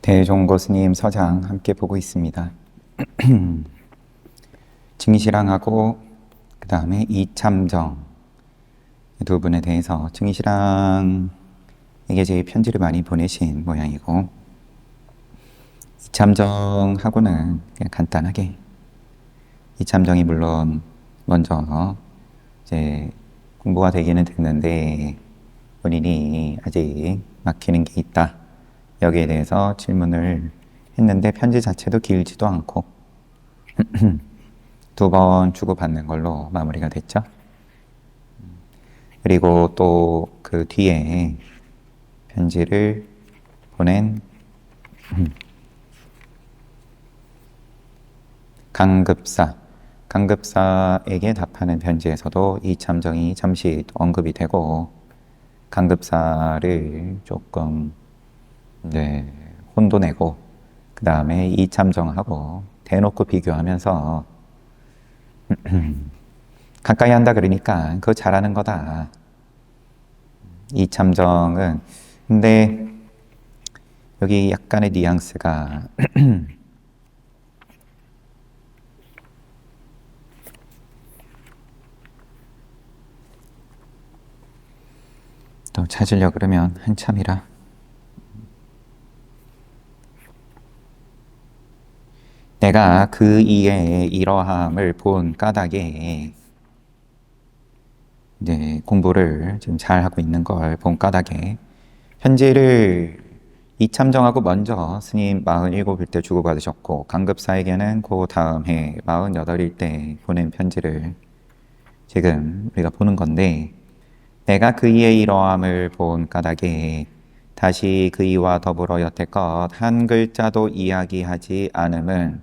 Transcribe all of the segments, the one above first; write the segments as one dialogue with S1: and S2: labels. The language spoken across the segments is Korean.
S1: 대종고 스님 서장 함께 보고 있습니다. 증시랑하고 그 다음에 이참정 두 분에 대해서 증시랑에게 제일 편지를 많이 보내신 모양이고, 이참정하고는 그냥 간단하게, 이참정이 물론 먼저 이제 공부가 되기는 됐는데 본인이 아직 막히는 게 있다, 여기에 대해서 질문을 했는데 편지 자체도 길지도 않고 2번 주고받는 걸로 마무리가 됐죠. 그리고 또 그 뒤에 편지를 보낸 강급사에게 답하는 편지에서도 이참정이 잠시 언급이 되고, 강급사를 조금 혼돈내고 그 다음에 이참정하고 대놓고 비교하면서 가까이 한다 그러니까 그거 잘하는 거다. 이참정은 근데 여기 약간의 뉘앙스가 또 찾으려고 그러면 한참이라. 내가 그 이의 이러함을 본 까닭에, 이제 공부를 지금 잘 하고 있는 걸 본 까닭에 편지를 이참정하고 먼저 스님 47일 때 주고받으셨고, 강급사에게는 그 다음 해 48일 때 보낸 편지를 지금 우리가 보는 건데, 내가 그 이의 이러함을 본 까닭에 다시 그 이와 더불어 여태껏 한 글자도 이야기하지 않음은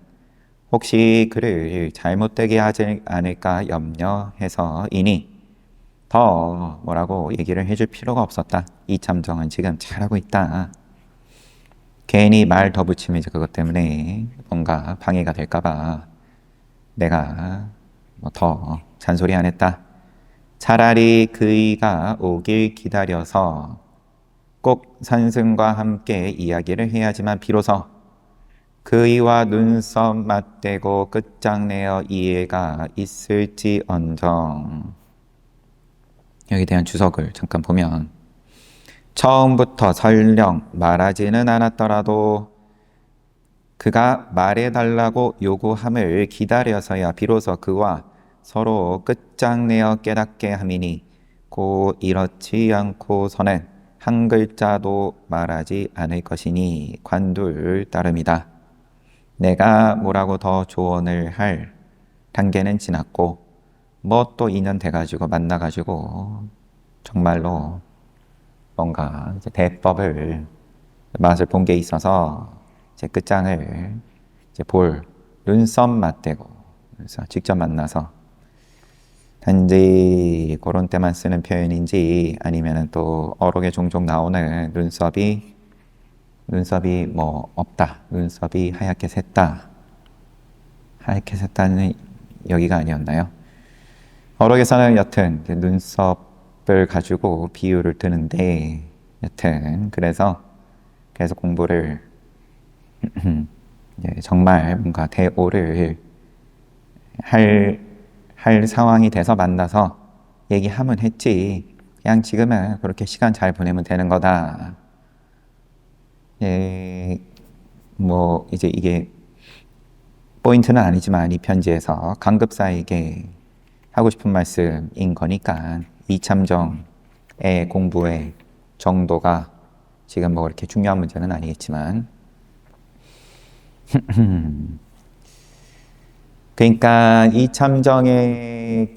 S1: 혹시 그를 잘못되게 하지 않을까 염려해서이니 더 뭐라고 얘기를 해줄 필요가 없었다. 이참정은 지금 잘하고 있다. 괜히 말 더 붙이면 이제 그것 때문에 뭔가 방해가 될까봐 내가 뭐 더 잔소리 안 했다. 차라리 그이가 오길 기다려서 꼭 산승과 함께 이야기를 해야지만 비로소 그이와 눈썹 맞대고 끝장내어 이해가 있을지언정. 여기에 대한 주석을 잠깐 보면, 처음부터 설령 말하지는 않았더라도 그가 말해달라고 요구함을 기다려서야 비로소 그와 서로 끝장내어 깨닫게 함이니 고 이렇지 않고서는 한 글자도 말하지 않을 것이니 관둘 따름이다. 내가 뭐라고 더 조언을 할 단계는 지났고, 뭐 또 2년 돼가지고 만나가지고 정말로 뭔가 이제 대법을 맛을 본 게 있어서 이제 끝장을 이제 볼 눈썹 맞대고, 그래서 직접 만나서 단지 그런 때만 쓰는 표현인지 아니면은 또 어록에 종종 나오는 눈썹이 뭐 없다, 눈썹이 하얗게 샜다, 하얗게 샜다는 여기가 아니었나요? 어록에서는 여튼 눈썹을 가지고 비유를 드는데, 여튼 그래서 공부를 정말 뭔가 대오를 할 상황이 돼서 만나서 얘기하면 했지, 그냥 지금은 그렇게 시간 잘 보내면 되는 거다. 뭐 이제 이게 포인트는 아니지만 이 편지에서 강급사에게 하고 싶은 말씀인 거니까 이참정의 공부의 정도가 지금 뭐 그렇게 중요한 문제는 아니겠지만 그러니까 이참정에게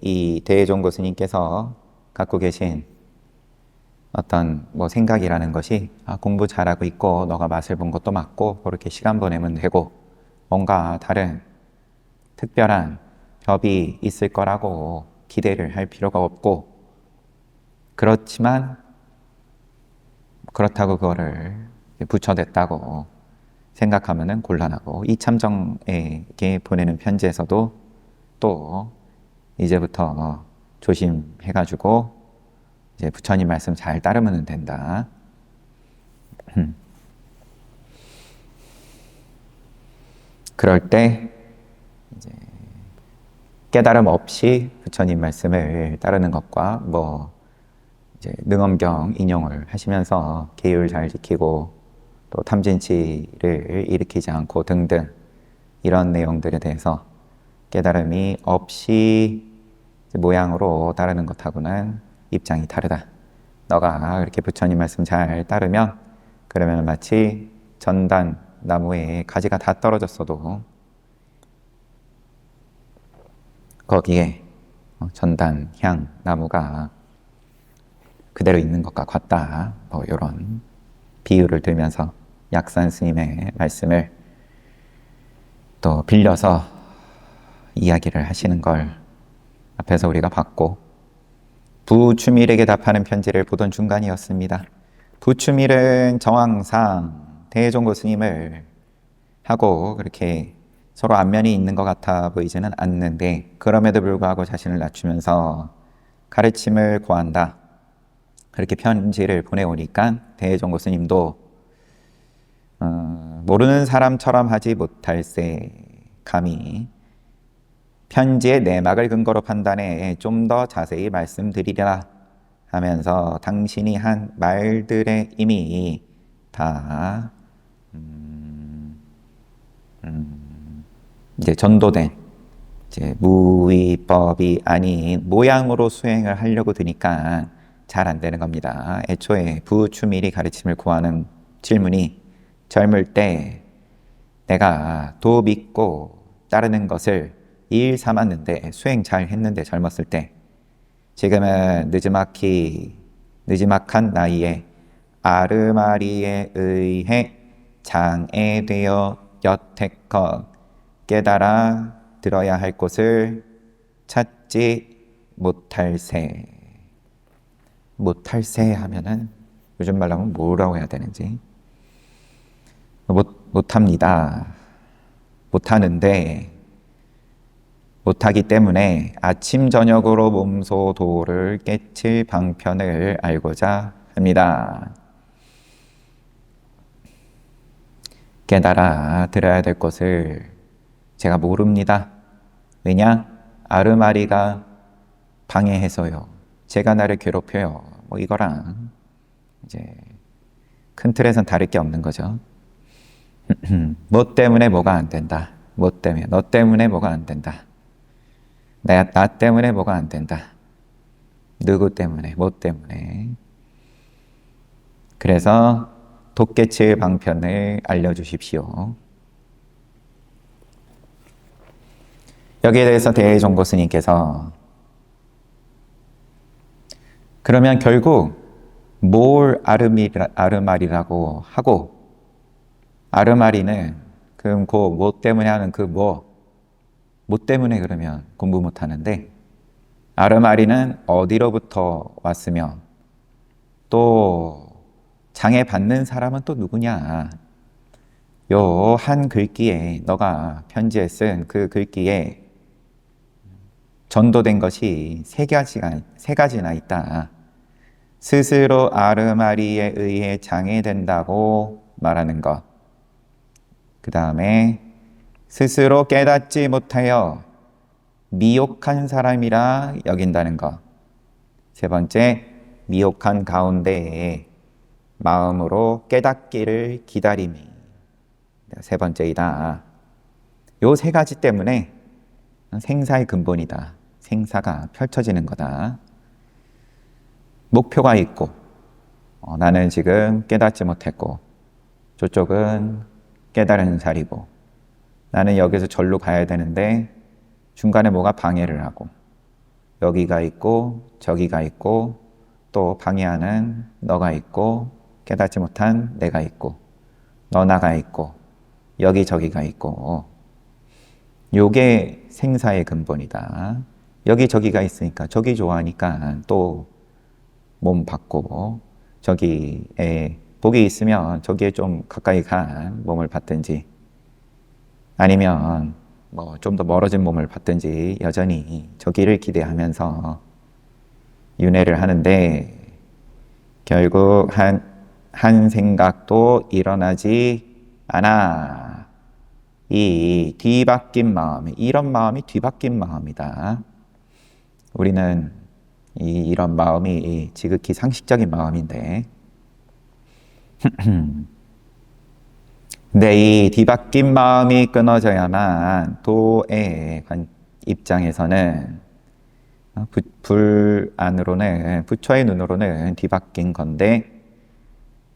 S1: 이 대종고 스님께서 갖고 계신 어떤 뭐 생각이라는 것이, 공부 잘하고 있고 너가 맛을 본 것도 맞고 그렇게 시간 보내면 되고 뭔가 다른 특별한 법이 있을 거라고 기대를 할 필요가 없고, 그렇지만 그렇다고 그거를 붙여댔다고 생각하면은 곤란하고, 이참정에게 보내는 편지에서도 또 이제부터 조심해가지고 이제 부처님 말씀 잘 따르면 된다. 그럴 때 이제 깨달음 없이 부처님 말씀을 따르는 것과 뭐 이제 능엄경 인용을 하시면서 계율 잘 지키고 또 탐진치를 일으키지 않고 등등 이런 내용들에 대해서 깨달음이 없이 모양으로 따르는 것하고는 입장이 다르다. 너가 그렇게 부처님 말씀 잘 따르면 그러면 마치 전단 나무에 가지가 다 떨어졌어도 거기에 전단 향 나무가 그대로 있는 것과 같다. 뭐 이런 비유를 들면서 약산 스님의 말씀을 또 빌려서 이야기를 하시는 걸 앞에서 우리가 봤고, 부추밀에게 답하는 편지를 보던 중간이었습니다. 부추밀은 정황상 대종고 스님을 하고 그렇게 서로 안면이 있는 것 같아 보이지는 않는데, 그럼에도 불구하고 자신을 낮추면서 가르침을 고한다. 그렇게 편지를 보내오니까 대종고 스님도 모르는 사람처럼 하지 못할세, 감히 편지의 내막을 근거로 판단해 좀 더 자세히 말씀드리라 하면서 당신이 한 말들의 이미 다 이제 전도된 이제 무위법이 아닌 모양으로 수행을 하려고 드니까 잘 안 되는 겁니다. 애초에 부추밀이 가르침을 구하는 질문이 젊을 때 내가 도 믿고 따르는 것을 일 삼았는데 수행 잘 했는데 젊었을 때, 지금은 느지막한 나이에 아르마리에 의해 장애되어 여태껏 깨달아 들어야 할 곳을 찾지 못할세. 못할세 하면은 요즘 말로 하면 뭐라고 해야 되는지, 못합니다. 못하는데, 못하기 때문에 아침 저녁으로 몸소 도를 깨칠 방편을 알고자 합니다. 깨달아 들어야 될 것을 제가 모릅니다. 왜냐? 아르마리가 방해해서요. 제가 나를 괴롭혀요. 뭐 이거랑 이제 큰 틀에선 다를 게 없는 거죠. 뭐 때문에 뭐가 안 된다. 뭐 때문에, 너 때문에 뭐가 안 된다. 나 때문에 뭐가 안 된다. 누구 때문에, 뭐 때문에. 그래서 돋깨칠 방편을 알려주십시오. 여기에 대해서 대종고 스님께서 그러면 결국 뭘 아르마리라고 하고, 아르마리는 그럼 그 뭐 때문에 하는 그 뭐 때문에 그러면 공부 못하는데, 아르마리는 어디로부터 왔으며 또 장애받는 사람은 또 누구냐. 요 한 글귀에, 너가 편지에 쓴 그 글귀에 전도된 것이 세 가지나 있다. 스스로 아르마리에 의해 장애된다고 말하는 것, 그 다음에 스스로 깨닫지 못하여 미혹한 사람이라 여긴다는 것, 세 번째, 미혹한 가운데에 마음으로 깨닫기를 기다림이 세 번째이다. 요 세 가지 때문에 생사의 근본이다. 생사가 펼쳐지는 거다. 목표가 있고, 나는 지금 깨닫지 못했고 저쪽은 깨달은 자리고, 나는 여기서 절로 가야 되는데 중간에 뭐가 방해를 하고, 여기가 있고 저기가 있고 또 방해하는 너가 있고 깨닫지 못한 내가 있고 너나가 있고 여기저기가 있고, 요게 생사의 근본이다. 여기저기가 있으니까 저기 좋아하니까 또 몸 바꾸고, 저기에 복이 있으면 저기에 좀 가까이 간 몸을 받든지, 아니면 뭐 좀 더 멀어진 몸을 받든지 여전히 저기를 기대하면서 윤회를 하는데 결국 한 생각도 일어나지 않아. 이 뒤바뀐 마음, 이런 마음이 뒤바뀐 마음이다. 우리는 이런 마음이 지극히 상식적인 마음인데, 근데 이 뒤바뀐 마음이 끊어져야만 도의 입장에서는 불 안으로는, 부처의 눈으로는 뒤바뀐 건데,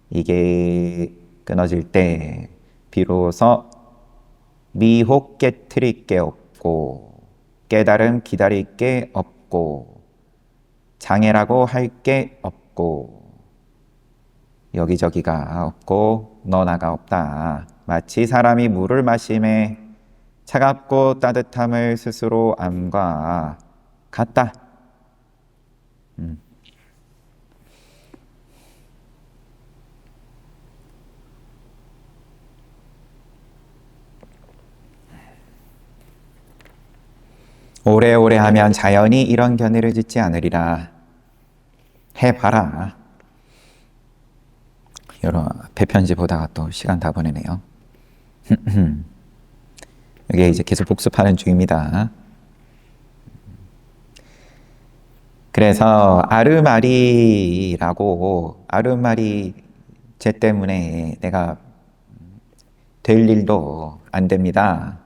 S1: 이게 끊어질 때 비로소 미혹 깨트릴 게 없고 깨달음 기다릴 게 없고 장애라고 할 게 없고 여기저기가 없고 너나가 없다. 마치 사람이 물을 마심에 차갑고 따뜻함을 스스로 암과 같다. 오래오래 하면 자연히 이런 견해를 짓지 않으리라. 해봐라. 여러 앞에 편지 보다가 또 시간 다 보내네요. 이게 이제 계속 복습하는 중입니다. 그래서 아르마리 쟤 때문에 내가 될 일도 안 됩니다.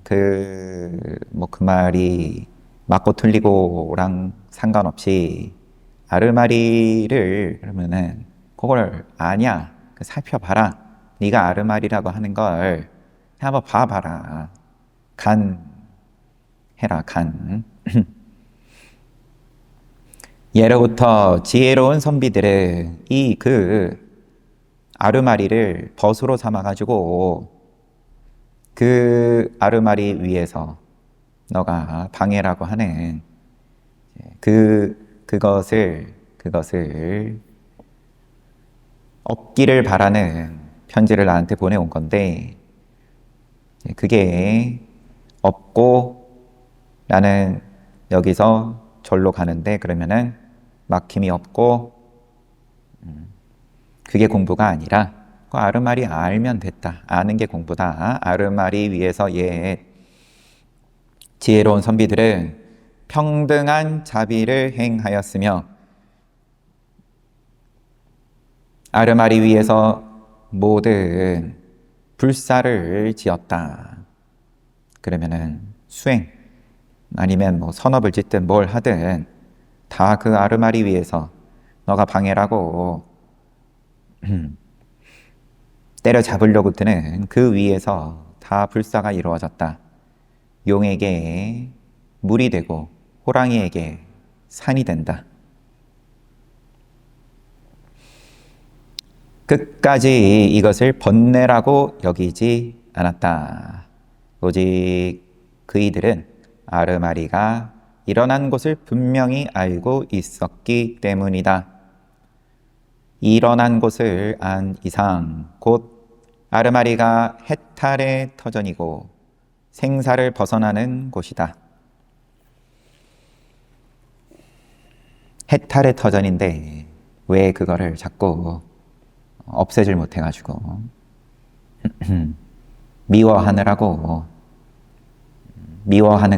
S1: 그 말이 맞고 틀리고랑 상관없이 아르마리를 그러면은 그걸 아냐? 살펴봐라. 네가 아르마리라고 하는 걸 한번 봐봐라. 해라, 간. 예로부터 지혜로운 선비들은 아르마리를 벗으로 삼아가지고 그 아르마리 위에서 너가 방해라고 하는 그것을 없기를 바라는 편지를 나한테 보내온 건데, 그게 없고 나는 여기서 절로 가는데 그러면은 막힘이 없고, 그게 공부가 아니라 그 아르마리 알면 됐다. 아는 게 공부다. 아르마리 위에서 지혜로운 선비들은 평등한 자비를 행하였으며 아르마리 위에서 모든 불사를 지었다. 그러면은 수행 아니면 선업을 짓든 뭘 하든 다 그 아르마리 위에서 너가 방해라고 때려잡으려고 드는 그 위에서 다 불사가 이루어졌다. 용에게 물이 되고 호랑이에게 산이 된다. 끝까지 이것을 번뇌라고 여기지 않았다. 오직 그이들은 아르마리가 일어난 곳을 분명히 알고 있었기 때문이다. 일어난 곳을 안 이상 곧 아르마리가 해탈의 터전이고 생사를 벗어나는 곳이다. 해탈의 터전인데 왜 그거를 자꾸 없애질 못해가지고 미워하는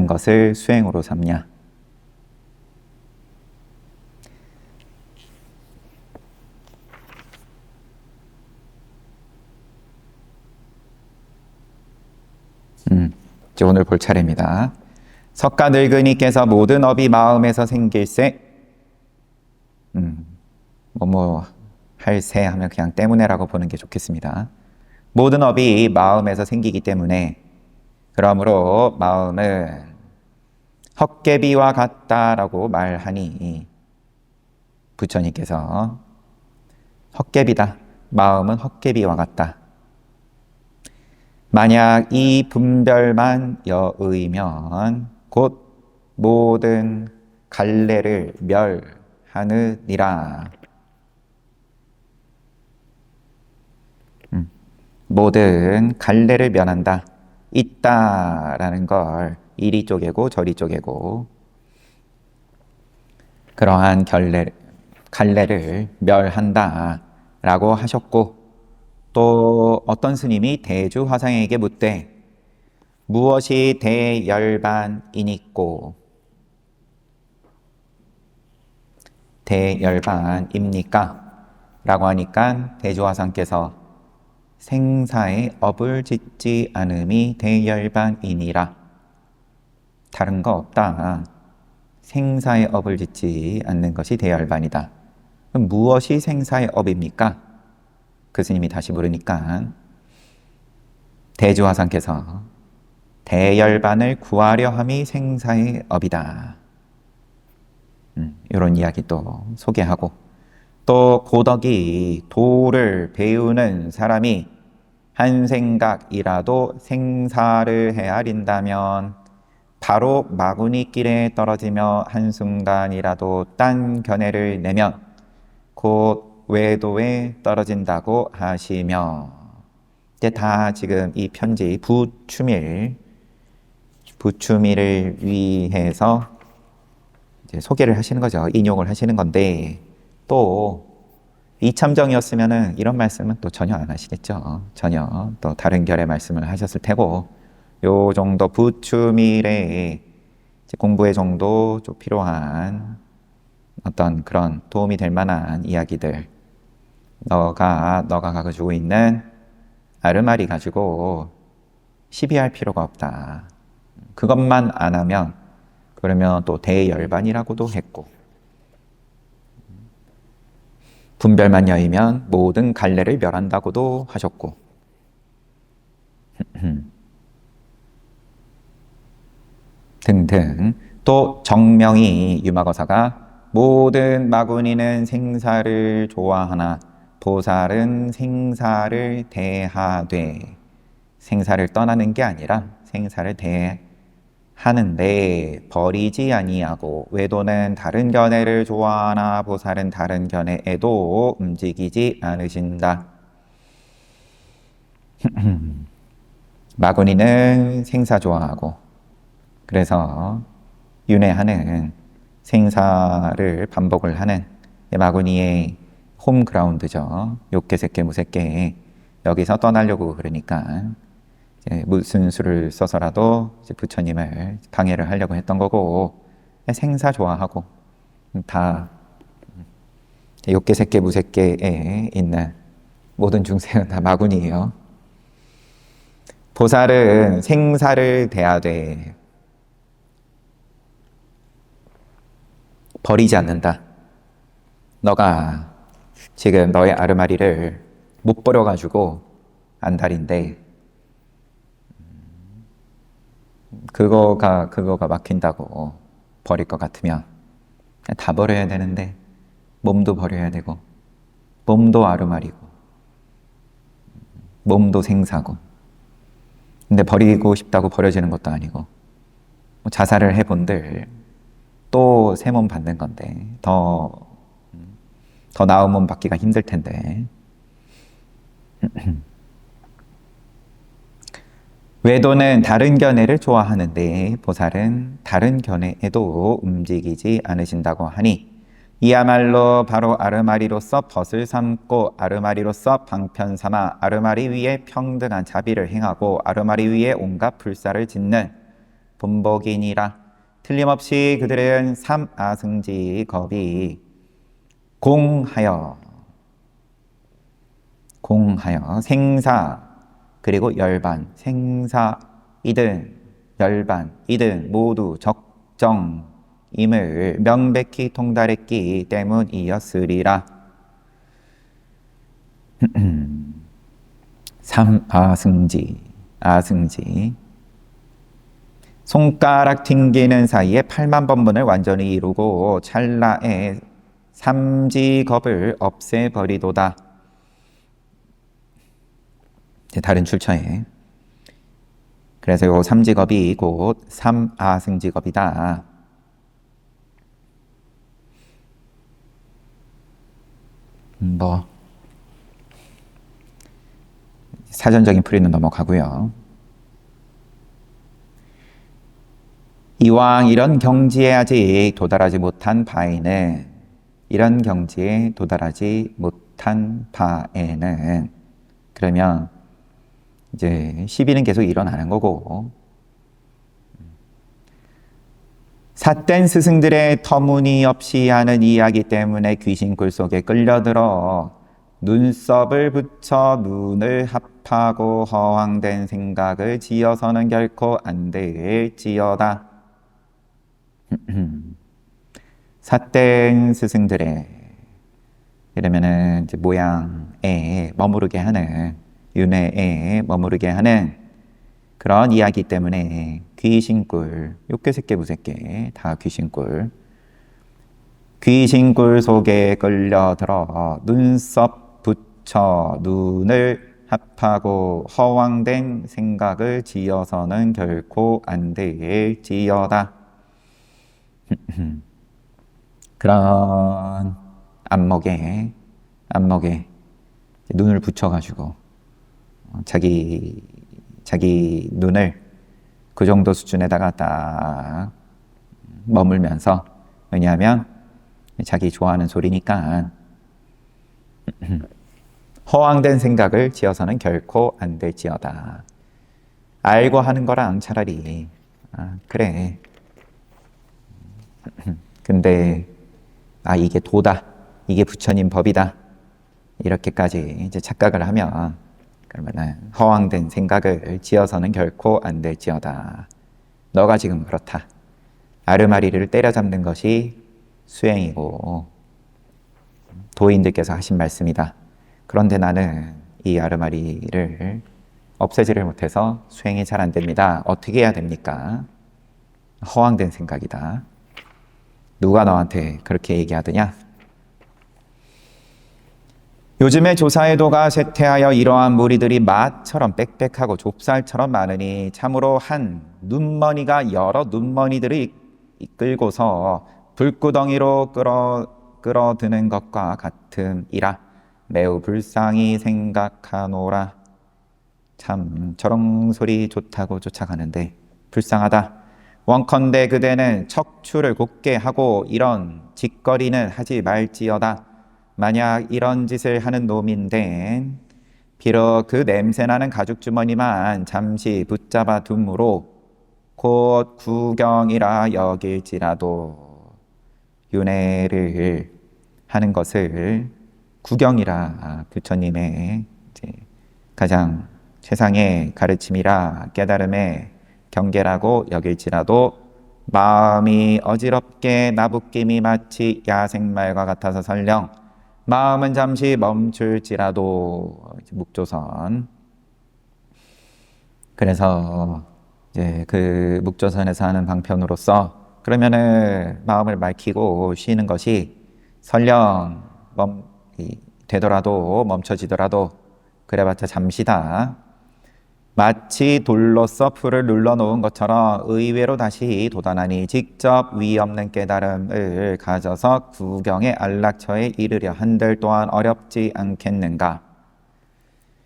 S1: 것을 수행으로 삼냐. 이제 오늘 볼 차례입니다. 석가 늙은이께서 모든 업이 마음에서 생길세, 할세 하면 그냥 때문에라고 보는 게 좋겠습니다. 모든 업이 마음에서 생기기 때문에, 그러므로 마음은 헛개비와 같다라고 말하니, 부처님께서 헛개비다. 마음은 헛개비와 같다. 만약 이 분별만 여의면 곧 모든 갈래를 멸하느니라. 모든 갈래를 면한다. 있다라는 걸 이리 쪼개고 저리 쪼개고 그러한 갈래를 멸한다 라고 하셨고, 또 어떤 스님이 대주 화상에게 묻되 무엇이 대열반이니꼬 대열반입니까? 라고 하니까 대주 화상께서 생사의 업을 짓지 않음이 대열반이니라. 다른 거 없다. 생사의 업을 짓지 않는 것이 대열반이다. 그럼 무엇이 생사의 업입니까? 그 스님이 다시 물으니까 대주화상께서 대열반을 구하려 함이 생사의 업이다. 이런 이야기 또 소개하고, 또 고덕이 도를 배우는 사람이 한 생각이라도 생사를 헤아린다면 바로 마구니 길에 떨어지며 한순간이라도 딴 견해를 내면 곧 외도에 떨어진다고 하시며, 이제 다 지금 이 편지 부추밀을 위해서 이제 소개를 하시는 거죠. 인용을 하시는 건데, 또 이참정이었으면은 이런 말씀은 또 전혀 안 하시겠죠. 전혀 또 다른 결의 말씀을 하셨을 테고, 요 정도 부추밀의 공부의 정도 좀 필요한 어떤 그런 도움이 될 만한 이야기들, 너가 가지고 있는 아르마리 가지고 시비할 필요가 없다. 그것만 안 하면 그러면 또 대열반이라고도 했고, 분별만 여의면 모든 갈래를 멸한다고도 하셨고, 등등. 또 정명이 유마거사가 모든 마구니는 생사를 좋아하나 보살은 생사를 대하되, 생사를 떠나는 게 아니라 생사를 대하는데 버리지 아니하고, 외도는 다른 견해를 좋아하나 보살은 다른 견해에도 움직이지 않으신다. 마구니는 생사 좋아하고, 그래서 윤회하는 생사를 반복을 하는 마구니의 홈그라운드죠. 욕계색계 무색계, 여기서 떠나려고 그러니까 이제 무슨 수를 써서라도 이제 부처님을 방해를 하려고 했던 거고, 생사 좋아하고 다 욕계색계 무색계에 있는 모든 중생은 다 마구니예요. 보살은 생사를 대하되 버리지 않는다. 너가 지금 너의 아르마리를 못 버려가지고 안달인데, 그거가 막힌다고 버릴 것 같으면 다 버려야 되는데, 몸도 버려야 되고, 몸도 아르마리고, 몸도 생사고, 근데 버리고 싶다고 버려지는 것도 아니고, 자살을 해본들 또 새 몸 받는 건데, 더 나은 몸 받기가 힘들 텐데. 외도는 다른 견해를 좋아하는데 보살은 다른 견해에도 움직이지 않으신다고 하니, 이야말로 바로 아르마리로서 벗을 삼고 아르마리로서 방편 삼아 아르마리 위에 평등한 자비를 행하고 아르마리 위에 온갖 불사를 짓는 본복이니라. 틀림없이 그들은 삼아승지 겁이 공하여 생사 그리고 열반, 생사이든 열반이든 모두 적정임을 명백히 통달했기 때문이었으리라. 삼아승지, 아승지, 손가락 튕기는 사이에 8만 번문을 완전히 이루고 찰나에 삼지겁을 없애버리도다. 다른 출처에. 그래서 요 삼지겁이 곧 삼아승지겁이다. 사전적인 풀이는 넘어가고요. 이왕 이런 경지에 아직 도달하지 못한 바에는, 이런 경지에 도달하지 못한 바에는 그러면 이제 시비는 계속 일어나는 거고, 삿된 스승들의 터무니없이 하는 이야기 때문에 귀신굴 속에 끌려들어 눈썹을 붙여 눈을 합하고 허황된 생각을 지어서는 결코 안 될지어다. 삿된 스승들의, 이러면은 이제 모양에 머무르게 하는, 윤회에 머무르게 하는 그런 이야기 때문에 귀신굴, 욕계 새끼 무새끼 다 귀신굴, 귀신굴 속에 끌려들어 눈썹 붙여 눈을 합하고 허황된 생각을 지어서는 결코 안 될지어다. 그런 안목에 눈을 붙여가지고 자기 눈을 그 정도 수준에다가 딱 머물면서, 왜냐하면 자기 좋아하는 소리니까 허황된 생각을 지어서는 결코 안 될지어다. 알고 하는 거랑 차라리 그래, 근데 이게 도다, 이게 부처님 법이다, 이렇게까지 이제 착각을 하면, 그러면 허황된 생각을 지어서는 결코 안 될지어다. 너가 지금 그렇다. 아르마리를 때려잡는 것이 수행이고 도인들께서 하신 말씀이다. 그런데 나는 이 아르마리를 없애지를 못해서 수행이 잘 안 됩니다. 어떻게 해야 됩니까? 허황된 생각이다. 누가 너한테 그렇게 얘기하더냐? 요즘에 조사에도가 쇠퇴하여 이러한 무리들이 마처럼 빽빽하고 좁쌀처럼 많으니 참으로 한 눈머니가 여러 눈머니들을 이끌고서 불구덩이로 끌어드는 것과 같음이라. 매우 불쌍히 생각하노라. 참 저런 소리 좋다고 쫓아가는데 불쌍하다. 원컨대 그대는 척추를 곧게 하고 이런 짓거리는 하지 말지어다. 만약 이런 짓을 하는 놈인데 비록 그 냄새나는 가죽주머니만 잠시 붙잡아 둠으로 곧 구경이라 여길지라도, 윤회를 하는 것을 구경이라, 부처님의 이제 가장 최상의 가르침이라 깨달음의 경계라고 여길지라도 마음이 어지럽게 나부낌이 마치 야생말과 같아서 설령 마음은 잠시 멈출지라도, 묵조선. 그래서 이제 그 묵조선에서 하는 방편으로서 그러면은 마음을 맑히고 쉬는 것이 설령 되더라도 멈춰지더라도 그래봤자 잠시다. 마치 돌로서 풀을 눌러놓은 것처럼 의외로 다시 도단하니 직접 위 없는 깨달음을 가져서 구경의 안락처에 이르려 한들 또한 어렵지 않겠는가.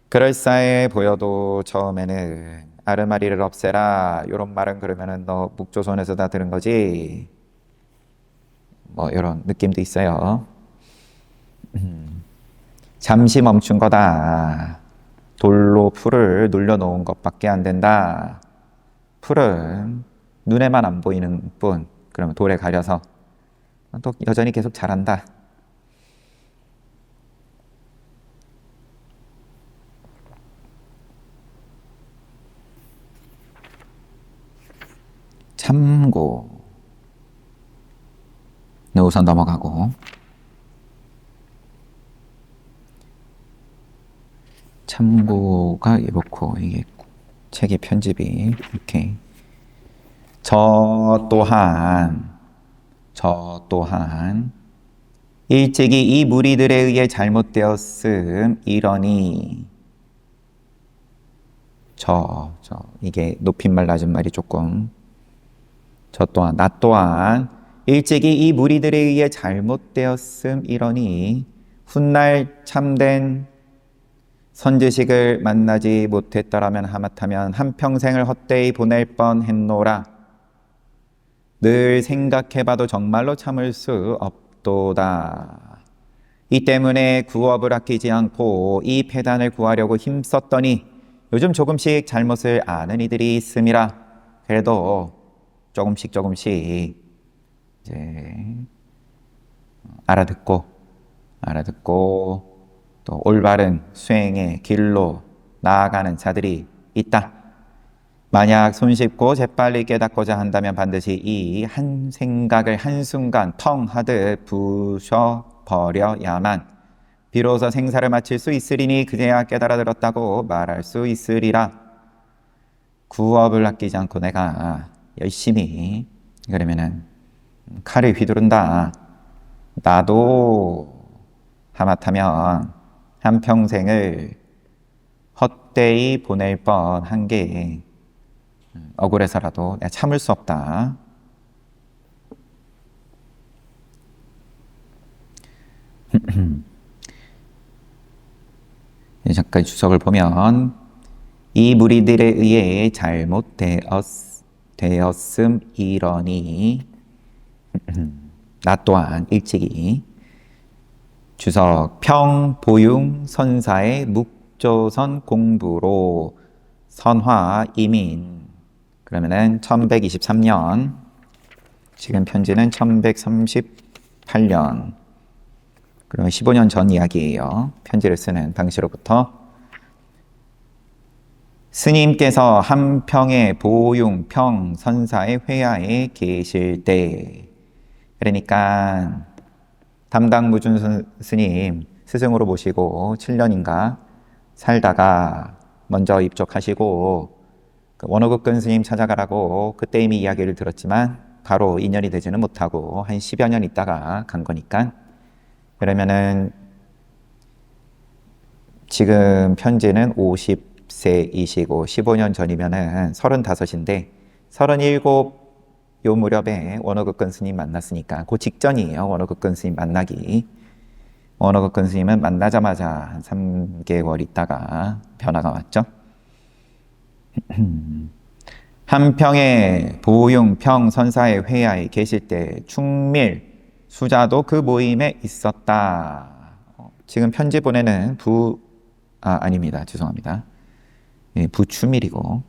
S1: 그럴싸해 보여도 처음에는 아르마리를 없애라, 이런 말은 그러면은 너 묵조선에서 다 들은 거지, 뭐 이런 느낌도 있어요. 잠시 멈춘 거다. 돌로 풀을 눌려놓은 것밖에 안 된다. 풀은 눈에만 안 보이는 뿐, 그러면 돌에 가려서 또 여전히 계속 자란다. 참고. 네, 우선 넘어가고. 참고가 이렇고, 이게 책의 편집이 이렇게. 저 또한 일찍이 이 무리들에 의해 잘못되었음 이러니. 이게 높임말 낮은말이 조금. 저 또한, 나 또한 일찍이 이 무리들에 의해 잘못되었음 이러니 훗날 참된 선지식을 만나지 못했더라면 하마터면 한평생을 헛되이 보낼 뻔했노라. 늘 생각해봐도 정말로 참을 수 없도다. 이 때문에 구업을 아끼지 않고 이 폐단을 구하려고 힘썼더니 요즘 조금씩 잘못을 아는 이들이 있음이라. 그래도 조금씩 이제 알아듣고 또 올바른 수행의 길로 나아가는 자들이 있다. 만약 손쉽고 재빨리 깨닫고자 한다면 반드시 이 한 생각을 한순간 텅 하듯 부셔버려야만 비로소 생사를 마칠 수 있으리니 그제야 깨달아 들었다고 말할 수 있으리라. 구업을 아끼지 않고 내가 열심히 그러면은 칼을 휘두른다. 나도 하마터면 한평생을 헛되이 보낼 뻔한 게 억울해서라도 내가 참을 수 없다. 잠깐 주석을 보면 이 무리들에 의해 잘못되었음이러니 나 또한 일찍이 주석 평보융 선사의 묵조선 공부로 선화 이민 그러면은 1123년 지금 편지는 1138년 그러면 15년 전 이야기예요. 편지를 쓰는 당시로부터 스님께서 한평의 보융 평 선사의 회야에 계실 때 그러니까 담당 무준 스님 스승으로 모시고 7년인가 살다가 먼저 입적하시고 원어극근 스님 찾아가라고 그때 이미 이야기를 들었지만 바로 인연이 되지는 못하고 한 10여 년 있다가 간 거니까 그러면은 지금 편지는 50세이시고 15년 전이면은 35인데 37 요 무렵에 원어극근 스님 만났으니까 그 직전이에요. 원어극근 스님 만나기. 원어극근 스님은 만나자마자 한 3개월 있다가 변화가 왔죠. 한평의 보융 평 선사의 회야에 계실 때 충밀 수자도 그 모임에 있었다. 지금 편지 보내는 아닙니다. 죄송합니다. 부추밀이고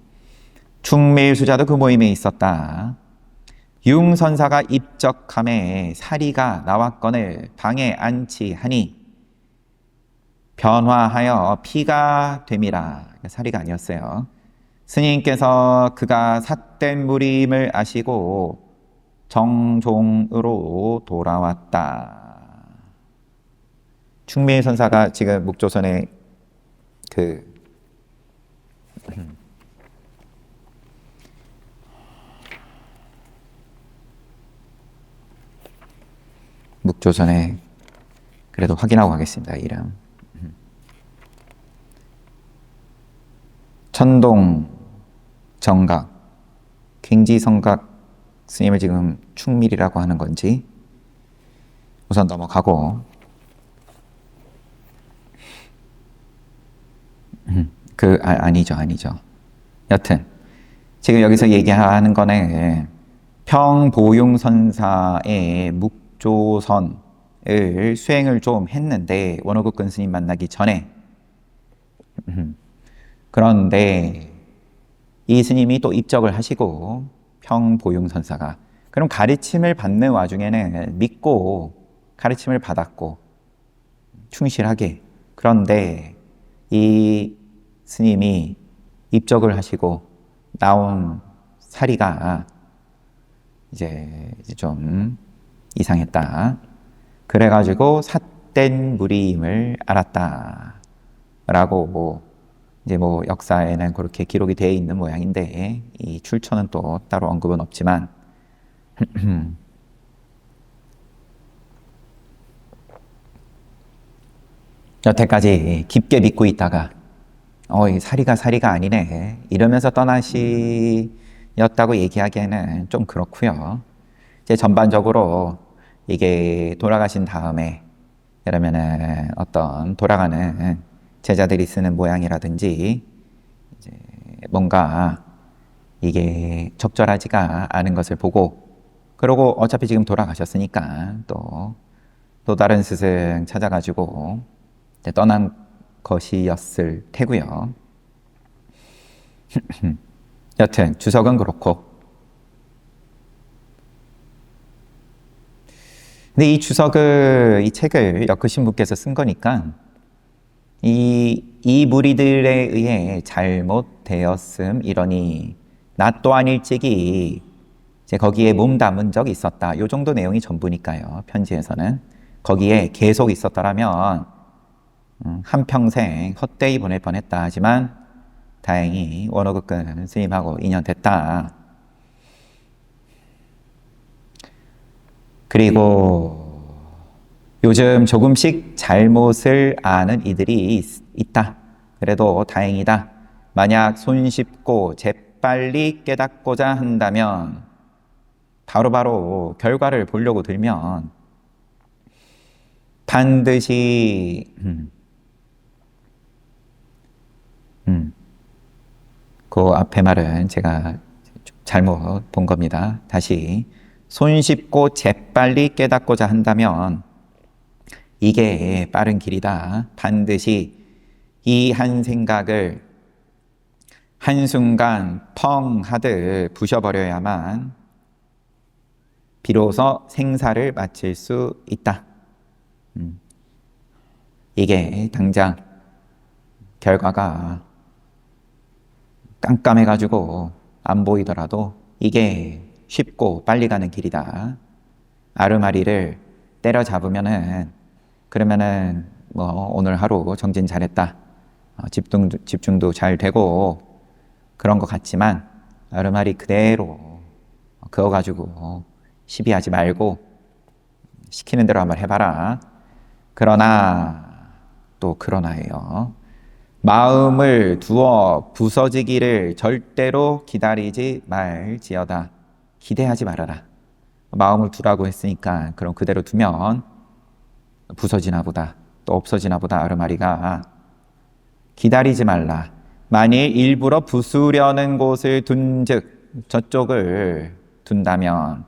S1: 충밀 수자도 그 모임에 있었다. 융선사가 입적함에 사리가 나왔거늘 방에 안치하니 변화하여 피가 됨이라. 사리가 아니었어요. 스님께서 그가 삿된 무림을 아시고 정종으로 돌아왔다. 충밀선사가 지금 묵조선의 묵조선에 그래도 확인하고 가겠습니다. 이름 천동 정각 갱지성각 스님을 지금 충밀이라고 하는 건지 우선 넘어가고 아니죠. 여튼 지금 여기서 얘기하는 거는 평보융선사의 묵조선을 수행을 좀 했는데 원어극근 스님 만나기 전에 그런데 이 스님이 또 입적을 하시고 평보융선사가 그럼 가르침을 받는 와중에는 믿고 가르침을 받았고 충실하게 그런데 이 스님이 입적을 하시고 나온 사리가 이제 좀 이상했다. 그래가지고 삿된 무리임을 알았다. 라고 이제 역사에는 그렇게 기록이 되어 있는 모양인데 이 출처는 또 따로 언급은 없지만 여태까지 깊게 믿고 있다가 이 사리가 아니네 이러면서 떠나시였다고 얘기하기에는 좀 그렇고요. 이제 전반적으로 이게 돌아가신 다음에 그러면은 어떤 돌아가는 제자들이 쓰는 모양이라든지 이제 뭔가 이게 적절하지가 않은 것을 보고 그러고 어차피 지금 돌아가셨으니까 또 또 다른 스승 찾아가지고 이제 떠난 것이었을 테고요. 여튼 주석은 그렇고, 근데 이 주석을, 이 책을 엮으신 분께서 쓴 거니까 이 무리들에 의해 잘못되었음 이러니 나 또한 일찍이 이제 거기에 몸담은 적이 있었다. 요 정도 내용이 전부니까요. 편지에서는 거기에 계속 있었더라면 한평생 헛되이 보낼 뻔했다. 하지만 다행히 원어극근 스님하고 인연됐다. 그리고 요즘 조금씩 잘못을 아는 이들이 있다. 그래도 다행이다. 만약 손쉽고 재빨리 깨닫고자 한다면 바로바로 결과를 보려고 들면 반드시 그 앞에 말은 제가 잘못 본 겁니다. 다시 손쉽고 재빨리 깨닫고자 한다면 이게 빠른 길이다. 반드시 이 한 생각을 한순간 펑 하듯 부셔버려야만 비로소 생사를 마칠 수 있다. 이게 당장 결과가 깜깜해가지고 안 보이더라도 이게 쉽고 빨리 가는 길이다. 아르마리를 때려잡으면은, 그러면은 뭐 오늘 하루 정진 잘했다, 집중도 잘 되고 그런 것 같지만 아르마리 그대로 그거 가지고 시비하지 말고 시키는 대로 한번 해봐라. 그러나 또 그러나예요. 마음을 두어 부서지기를 절대로 기다리지 말지어다. 기대하지 말아라. 마음을 두라고 했으니까 그럼 그대로 두면 부서지나 보다, 또 없어지나 보다. 아르마리가 기다리지 말라. 만일 일부러 부수려는 곳을 둔즉, 저쪽을 둔다면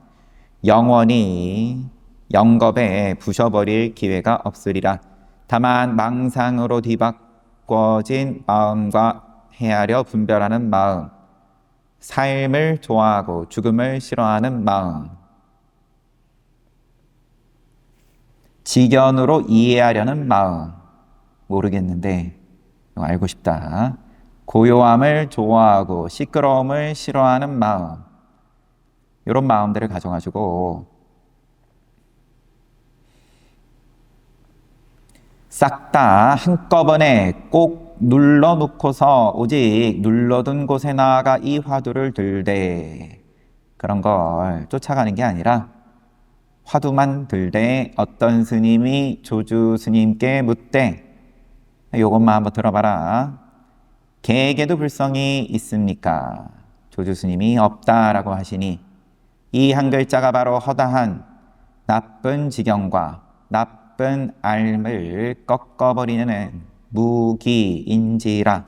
S1: 영원히 영겁에 부셔버릴 기회가 없으리라. 다만 망상으로 뒤바꿔진 마음과 헤아려 분별하는 마음, 삶을 좋아하고 죽음을 싫어하는 마음, 지견으로 이해하려는 마음, 모르겠는데 알고 싶다. 고요함을 좋아하고 시끄러움을 싫어하는 마음, 이런 마음들을 가져가지고 싹 다 한꺼번에 꼭 눌러놓고서 오직 눌러둔 곳에 나아가 이 화두를 들되, 그런 걸 쫓아가는 게 아니라 화두만 들되 어떤 스님이 조주 스님께 묻되, 요것만 한번 들어봐라. 개에게도 불성이 있습니까? 조주 스님이 없다라고 하시니 이 한 글자가 바로 허다한 나쁜 지경과 나쁜 앓을 꺾어버리는 무기인지라.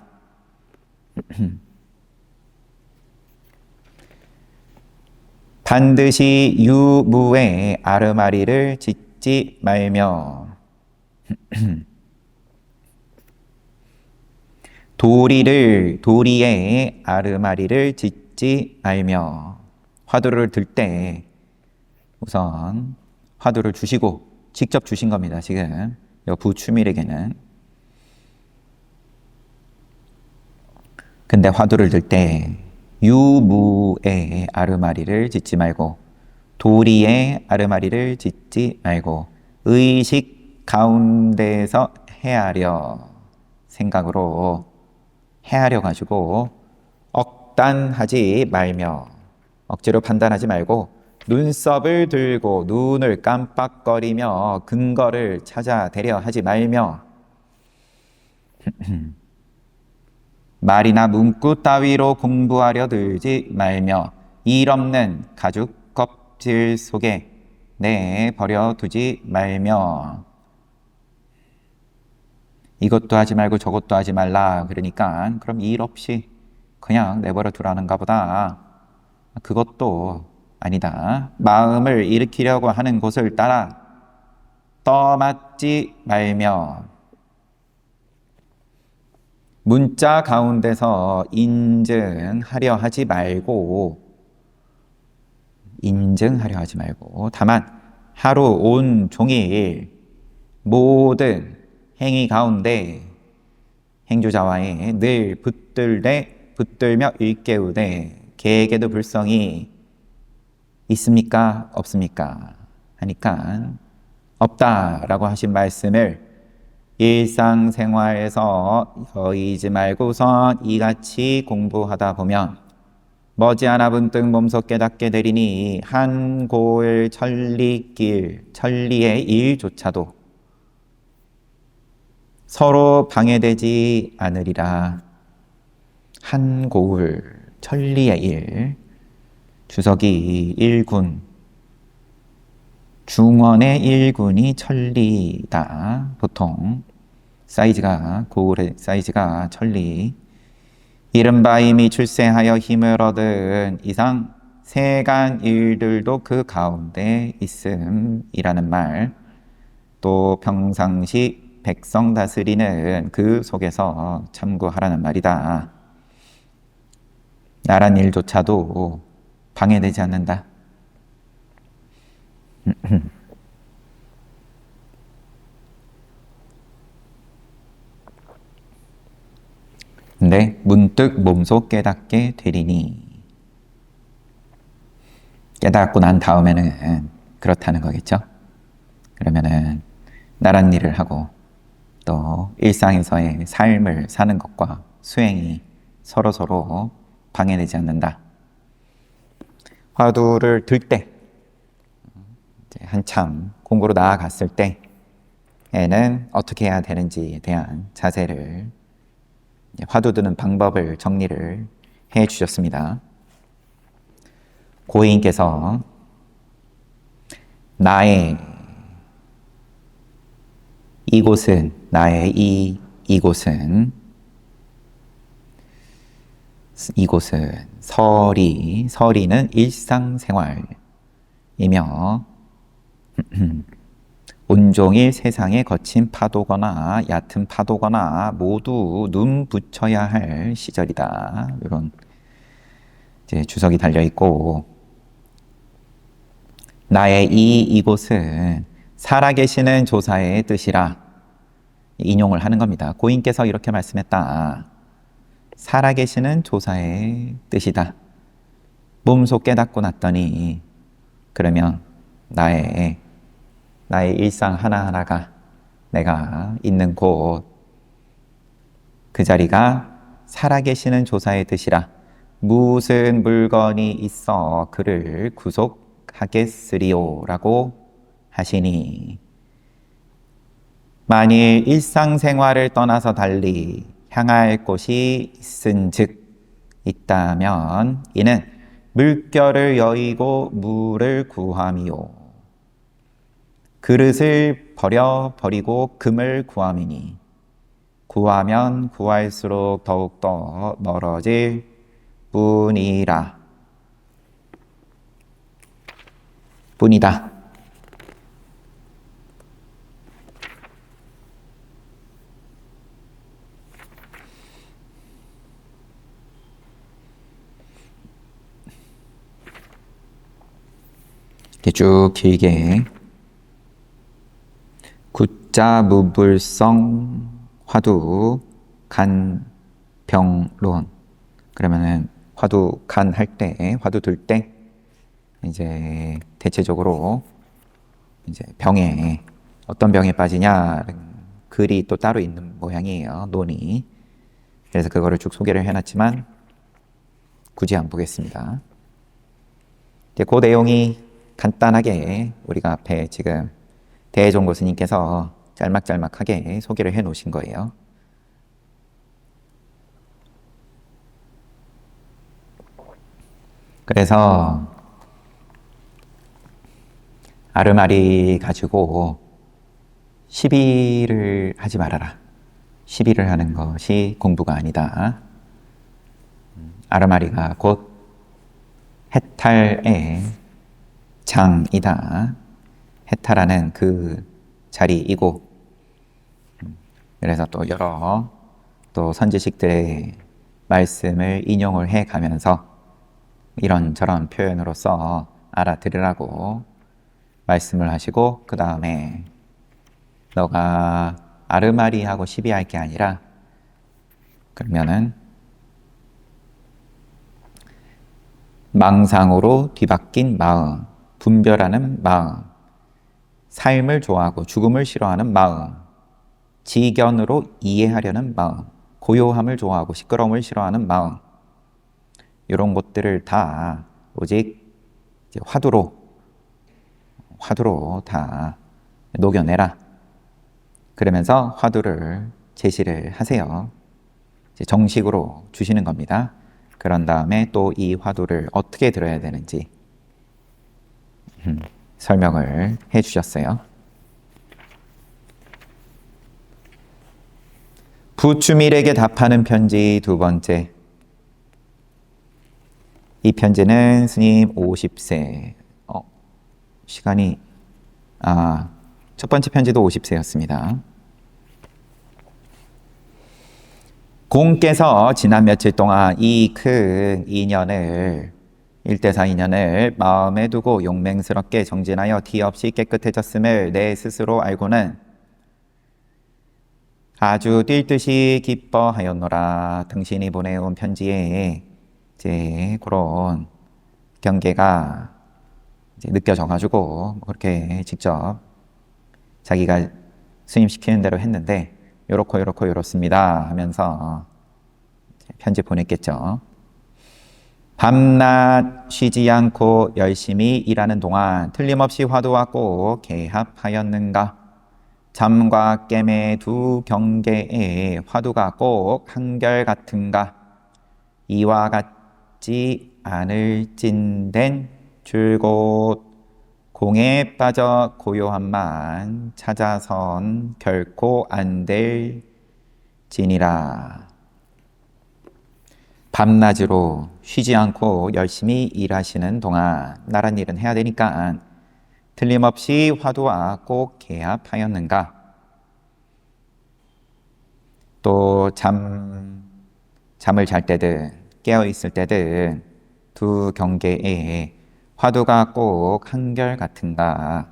S1: 반드시 유무에 아르마리를 짓지 말며 도리에 아르마리를 짓지 말며. 화두를 들 때 우선 화두를 주시고, 직접 주신 겁니다. 지금 부추밀에게는. 근데 화두를 들 때 유무에 아르마리를 짓지 말고 도리에 아르마리를 짓지 말고 의식 가운데서 헤아려, 생각으로 헤아려 가지고 억단하지 말며, 억지로 판단하지 말고 눈썹을 들고 눈을 깜빡거리며 근거를 찾아대려 하지 말며 말이나 문구 따위로 공부하려 들지 말며 일 없는 가죽 껍질 속에 내버려 두지 말며. 이것도 하지 말고 저것도 하지 말라. 그러니까 그럼 일 없이 그냥 내버려 두라는가 보다. 그것도 아니다. 마음을 일으키려고 하는 곳을 따라 떠맞지 말며 문자 가운데서 인증하려 하지 말고 다만 하루 온 종일 모든 행위 가운데 행주자와의 늘 붙들며 일깨우되 개에게도 불성이 있습니까? 없습니까? 하니까 없다라고 하신 말씀을 일상생활에서 여의지 말고선 이같이 공부하다 보면 머지않아 문득 몸소 깨닫게 되리니 한 고을 천리의 일조차도 서로 방해되지 않으리라. 한 고을 천리의 일, 주석이 1군, 중원의 1군이 천리다. 보통 사이즈가, 고울의 사이즈가 천리. 이른바 이미 출세하여 힘을 얻은 이상 세간 일들도 그 가운데 있음이라는 말, 또 평상시 백성 다스리는 그 속에서 참고하라는 말이다. 나란 일조차도 방해되지 않는다. 근데 문득 몸소 깨닫게 되리니, 깨닫고 난 다음에는 그렇다는 거겠죠. 그러면은 나란 일을 하고 또 일상에서의 삶을 사는 것과 수행이 서로 방해되지 않는다. 화두를 들 때, 한참 공부로 나아갔을 때에는 어떻게 해야 되는지에 대한 자세를, 화두 드는 방법을 정리를 해 주셨습니다. 고인께서 나의 이곳은 서리는 일상생활이며 온종일 세상에 거친 파도거나 얕은 파도거나 모두 눈 붙여야 할 시절이다. 이런 이제 주석이 달려 있고, 나의 이곳은 살아계시는 조사의 뜻이라 인용을 하는 겁니다. 고인께서 이렇게 말씀했다. 살아계시는 조사의 뜻이다. 몸소 깨닫고 났더니 그러면 나의 일상 하나하나가 내가 있는 곳, 그 자리가 살아계시는 조사의 뜻이라 무슨 물건이 있어 그를 구속하겠으리요 라고 하시니, 만일 일상생활을 떠나서 달리 향할 곳이 있다면 이는 물결을 여의고 물을 구함이요 그릇을 버리고 금을 구함이니 구하면 구할수록 더욱더 멀어질 뿐이다. 이렇게 쭉 길게 굿자 무불성 화두 간 병론. 그러면은 화두 간 할 때, 화두 들 때 이제 대체적으로 이제 병에 어떤 병에 빠지냐 글이 또 따로 있는 모양이에요. 논이. 그래서 그거를 쭉 소개를 해놨지만 굳이 안 보겠습니다. 이제 그 내용이 간단하게 우리가 앞에 지금 대종고 스님께서 짤막짤막하게 소개를 해 놓으신 거예요. 그래서 아르마리 가지고 시비를 하지 말아라. 시비를 하는 것이 공부가 아니다. 아르마리가 곧 해탈의 장이다. 해탈하는 그 자리이고, 그래서 또 여러 또 선지식들의 말씀을 인용을 해 가면서 이런저런 표현으로서 알아들으라고 말씀을 하시고, 그 다음에 너가 아르마리하고 시비할 게 아니라 그러면은 망상으로 뒤바뀐 마음, 분별하는 마음, 삶을 좋아하고 죽음을 싫어하는 마음, 지견으로 이해하려는 마음, 고요함을 좋아하고 시끄러움을 싫어하는 마음, 이런 것들을 다 오직 이제 화두로 다 녹여내라. 그러면서 화두를 제시를 하세요. 이제 정식으로 주시는 겁니다. 그런 다음에 또 이 화두를 어떻게 들어야 되는지 설명을 해 주셨어요. 부추밀에게 답하는 편지 두 번째. 이 편지는 스님 50세. 시간이 첫 번째 편지도 50세였습니다. 공께서 지난 며칠 동안 이 큰 인연을 일대사 인연을 마음에 두고 용맹스럽게 정진하여 티 없이 깨끗해졌음을 내 스스로 알고는 아주 뛸 듯이 기뻐하였노라. 당신이 보내온 편지에 이제 그런 경계가 이제 느껴져가지고 그렇게 직접 자기가 스님 시키는 대로 했는데 요렇고 요렇습니다 하면서 편지 보냈겠죠. 밤낮 쉬지 않고 열심히 일하는 동안 틀림없이 화두와 꼭 개합하였는가? 잠과 깨매 두 경계에 화두가 꼭 한결같은가? 이와 같지 않을 찐된 줄곧 공에 빠져 고요함만 찾아선 결코 안 될 진이라. 밤낮으로 쉬지 않고 열심히 일하시는 동안 나란 일은 해야 되니까 틀림없이 화두와 꼭 개합하였는가? 또 잠을 잘 때든 깨어 있을 때든 두 경계에 화두가 꼭 한결같은가?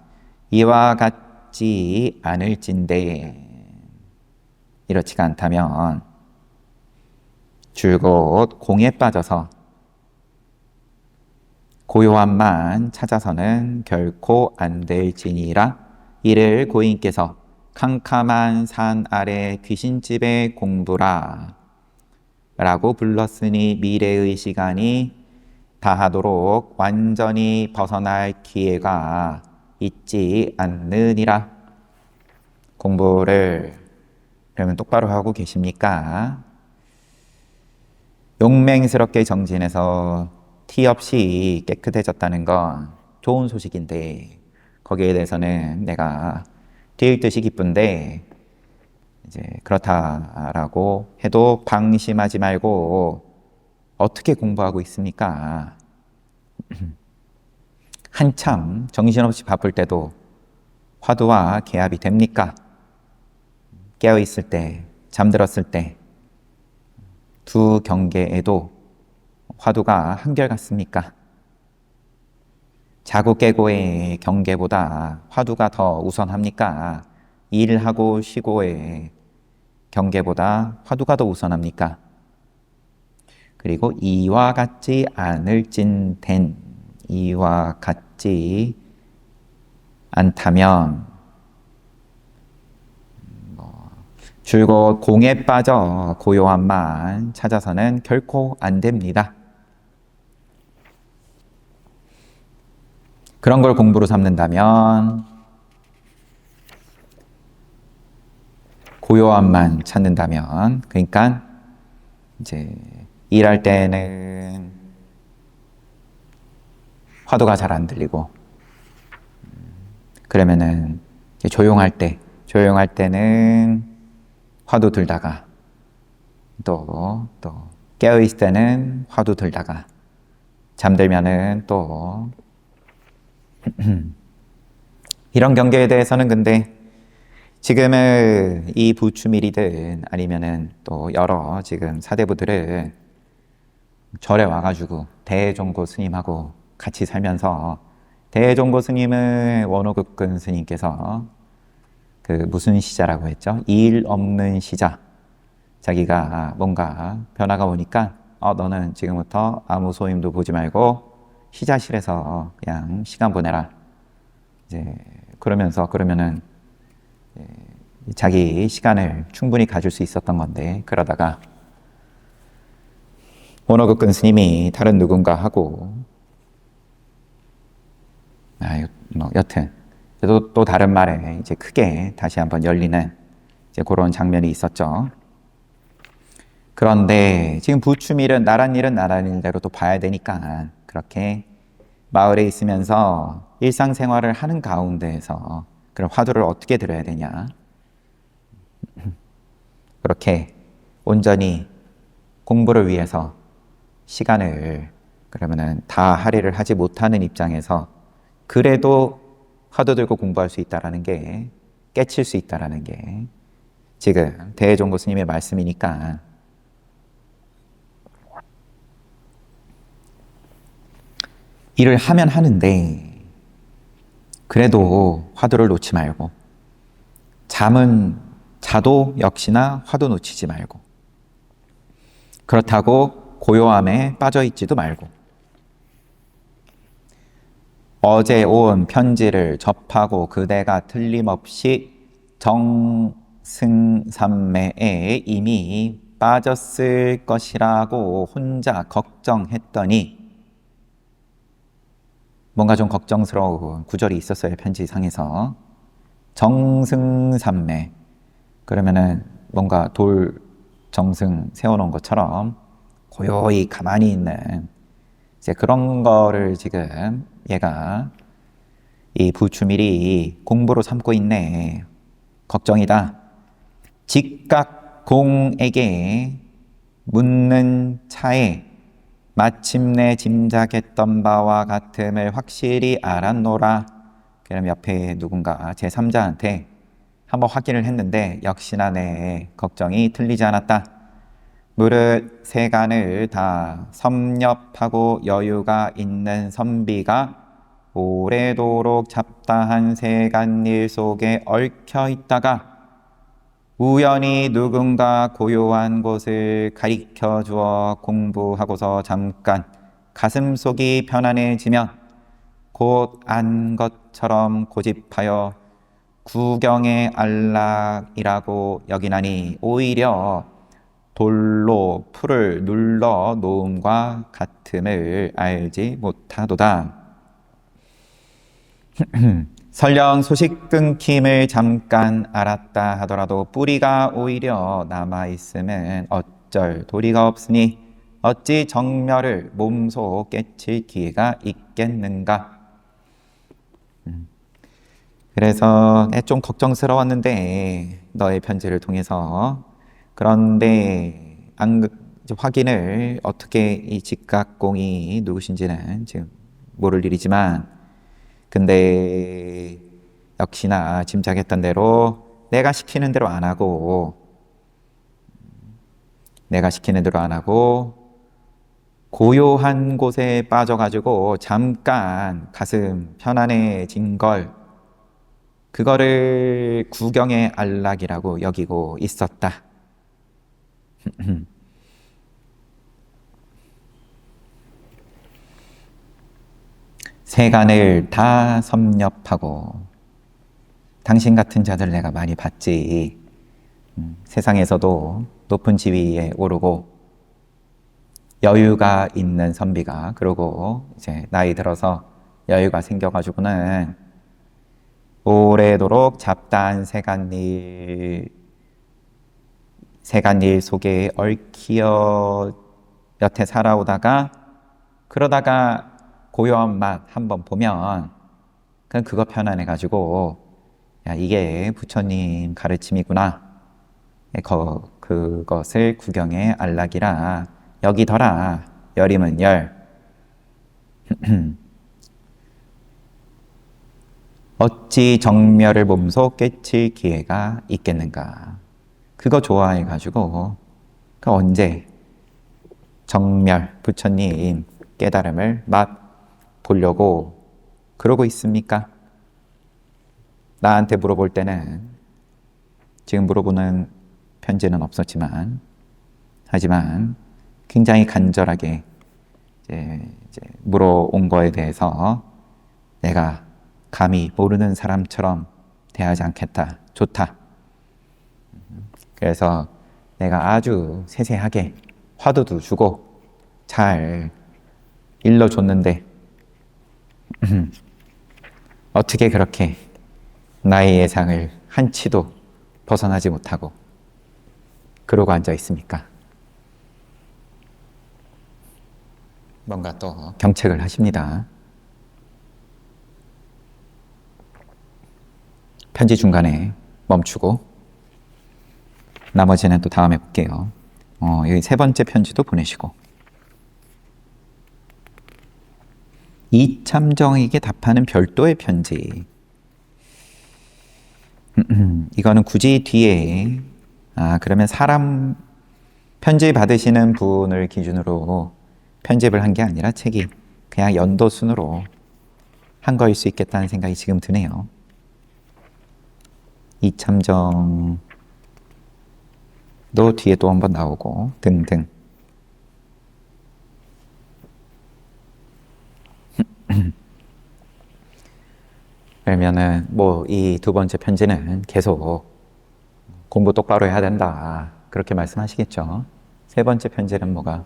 S1: 이와 같지 않을진데 이렇지가 않다면 줄곧 공에 빠져서 고요함만 찾아서는 결코 안 될지니라. 이를 고인께서 캄캄한 산 아래 귀신집의 공부라 라고 불렀으니 미래의 시간이 다하도록 완전히 벗어날 기회가 있지 않느니라. 공부를 그러면 똑바로 하고 계십니까? 용맹스럽게 정진해서 티 없이 깨끗해졌다는 건 좋은 소식인데 거기에 대해서는 내가 뛸 듯이 기쁜데 이제 그렇다라고 해도 방심하지 말고 어떻게 공부하고 있습니까? 한참 정신없이 바쁠 때도 화두와 개합이 됩니까? 깨어있을 때, 잠들었을 때 두 경계에도 화두가 한결같습니까? 자고 깨고의 경계보다 화두가 더 우선합니까? 일하고 쉬고의 경계보다 화두가 더 우선합니까? 그리고 이와 같지 않을진된, 이와 같지 않다면 줄곧 공에 빠져 고요함만 찾아서는 결코 안 됩니다. 그런 걸 공부로 삼는다면 고요함만 찾는다면, 그러니까 이제 일할 때는 화두가 잘 안 들리고, 그러면은 조용할 때는 화두 들다가 또 깨어있을 때는 화두 들다가 잠들면은 또 이런 경계에 대해서는 근데 지금은 이 부추밀이든 아니면은 또 여러 지금 사대부들은 절에 와가지고 대종고 스님하고 같이 살면서 대종고 스님은 원호극근 스님께서 그 무슨 시자라고 했죠? 일 없는 시자. 자기가 뭔가 변화가 오니까 너는 지금부터 아무 소임도 보지 말고 시자실에서 그냥 시간 보내라. 이제 그러면은 자기 시간을 충분히 가질 수 있었던 건데, 그러다가 원어극근 스님이 다른 누군가 하고 여튼 또 다른 말에 이제 크게 다시 한번 열리는 이제 그런 장면이 있었죠. 그런데 지금 부추밀은 나란 일은 나란 일대로 또 봐야 되니까 그렇게 마을에 있으면서 일상생활을 하는 가운데에서 그럼 화두를 어떻게 들어야 되냐, 그렇게 온전히 공부를 위해서 시간을 그러면은 다 할애를 하지 못하는 입장에서 그래도 화두 들고 공부할 수 있다라는 게, 깨칠 수 있다라는 게 지금 대종고 스님의 말씀이니까 일을 하면 하는데 그래도 화두를 놓지 말고, 잠은 자도 역시나 화두 놓치지 말고, 그렇다고 고요함에 빠져 있지도 말고, 어제 온 편지를 접하고 그대가 틀림없이 정승삼매에 이미 빠졌을 것이라고 혼자 걱정했더니, 뭔가 좀 걱정스러운 구절이 있었어요. 편지상에서. 정승삼매, 그러면은 뭔가 돌 정승 세워놓은 것처럼 고요히 가만히 있는 이제 그런 거를 지금 얘가 이 부추밀이 공부로 삼고 있네. 걱정이다. 직각공에게 묻는 차에 마침내 짐작했던 바와 같음을 확실히 알았노라. 그럼 옆에 누군가 제3자한테 한번 확인을 했는데 역시나 내 걱정이 틀리지 않았다. 무릇 세간을 다 섭렵하고 여유가 있는 선비가 오래도록 잡다한 세간일 속에 얽혀 있다가 우연히 누군가 고요한 곳을 가리켜 주어 공부하고서 잠깐 가슴속이 편안해지면 곧 안 것처럼 고집하여 구경의 안락이라고 여기나니 오히려 돌로 풀을 눌러 놓음과 같음을 알지 못하도다. 설령 소식 끊김을 잠깐 알았다 하더라도 뿌리가 오히려 남아있음은 어쩔 도리가 없으니 어찌 정멸을 몸소 깨칠 기회가 있겠는가. 그래서 좀 걱정스러웠는데 너의 편지를 통해서, 그런데 확인을 어떻게 이 직각공이 누구신지는 지금 모를 일이지만, 근데 역시나 짐작했던 대로 내가 시키는 대로 안 하고 고요한 곳에 빠져가지고 잠깐 가슴 편안해진 걸, 그거를 구경의 안락이라고 여기고 있었다. 세간을 다 섭렵하고, 당신 같은 자들 내가 많이 봤지. 세상에서도 높은 지위에 오르고 여유가 있는 선비가, 그러고 이제 나이 들어서 여유가 생겨가지고는 오래도록 잡다한 세간일 속에 얽혀 여태 살아오다가, 그러다가 고요한 맛 한번 보면 그냥 그거 편안해가지고 야, 이게 부처님 가르침이구나. 그것을 구경의 안락이라 여기더라. 열이면 열. 어찌 정멸을 몸소 깨칠 기회가 있겠는가. 그거 좋아해가지고 그 언제 정멸 부처님 깨달음을 맛보려고 그러고 있습니까? 나한테 물어볼 때는 지금 물어보는 편지는 없었지만 하지만 굉장히 간절하게 이제 물어온 거에 대해서 내가 감히 모르는 사람처럼 대하지 않겠다. 좋다. 그래서 내가 아주 세세하게 화두도 주고 잘 일러줬는데 어떻게 그렇게 나의 예상을 한치도 벗어나지 못하고 그러고 앉아 있습니까? 뭔가 또 경책을 하십니다. 편지 중간에 멈추고 나머지는 또 다음에 볼게요. 여기 세 번째 편지도 보내시고 이참정에게 답하는 별도의 편지. 이거는 굳이 뒤에 그러면 사람 편지 받으시는 분을 기준으로 편집을 한 게 아니라 책이 그냥 연도 순으로 한 거일 수 있겠다는 생각이 지금 드네요. 이참정도 뒤에 또 한번 나오고 등등. 그러면은 뭐 이 두 번째 편지는 계속 공부 똑바로 해야 된다 그렇게 말씀하시겠죠. 세 번째 편지는 뭐가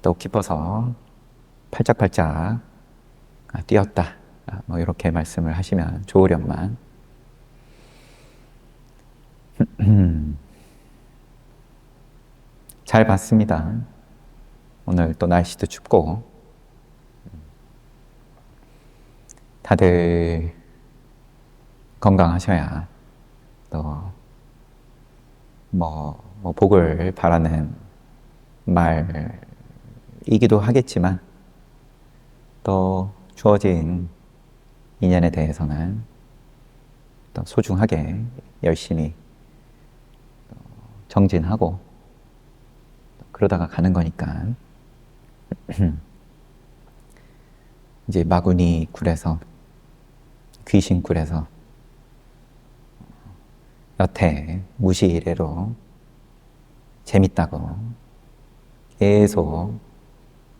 S1: 또 깊어서 팔짝팔짝 뛰었다 뭐 이렇게 말씀을 하시면 좋으련만. 잘 봤습니다. 오늘 또 날씨도 춥고 다들 건강하셔야 또 뭐 복을 바라는 말이기도 하겠지만 또 주어진 인연에 대해서는 또 소중하게 열심히 정진하고 그러다가 가는 거니까 이제 마구니 굴에서 귀신 굴에서 여태 무시이래로 재밌다고 계속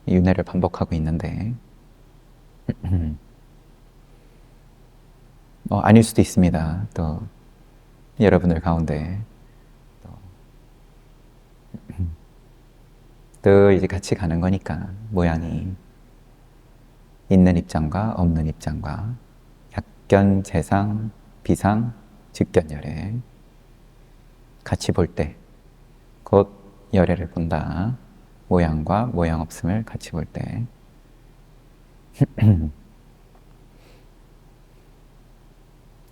S1: 윤회를 반복하고 있는데 아닐 수도 있습니다. 또 여러분들 가운데 또 이제 같이 가는 거니까 모양이 있는 입장과 없는 입장과 약견, 재상, 비상, 직견열애 같이 볼 때 곧 열애를 본다. 모양과 모양 없음을 같이 볼 때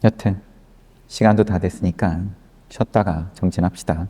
S1: 여튼 시간도 다 됐으니까 쉬었다가 정진합시다.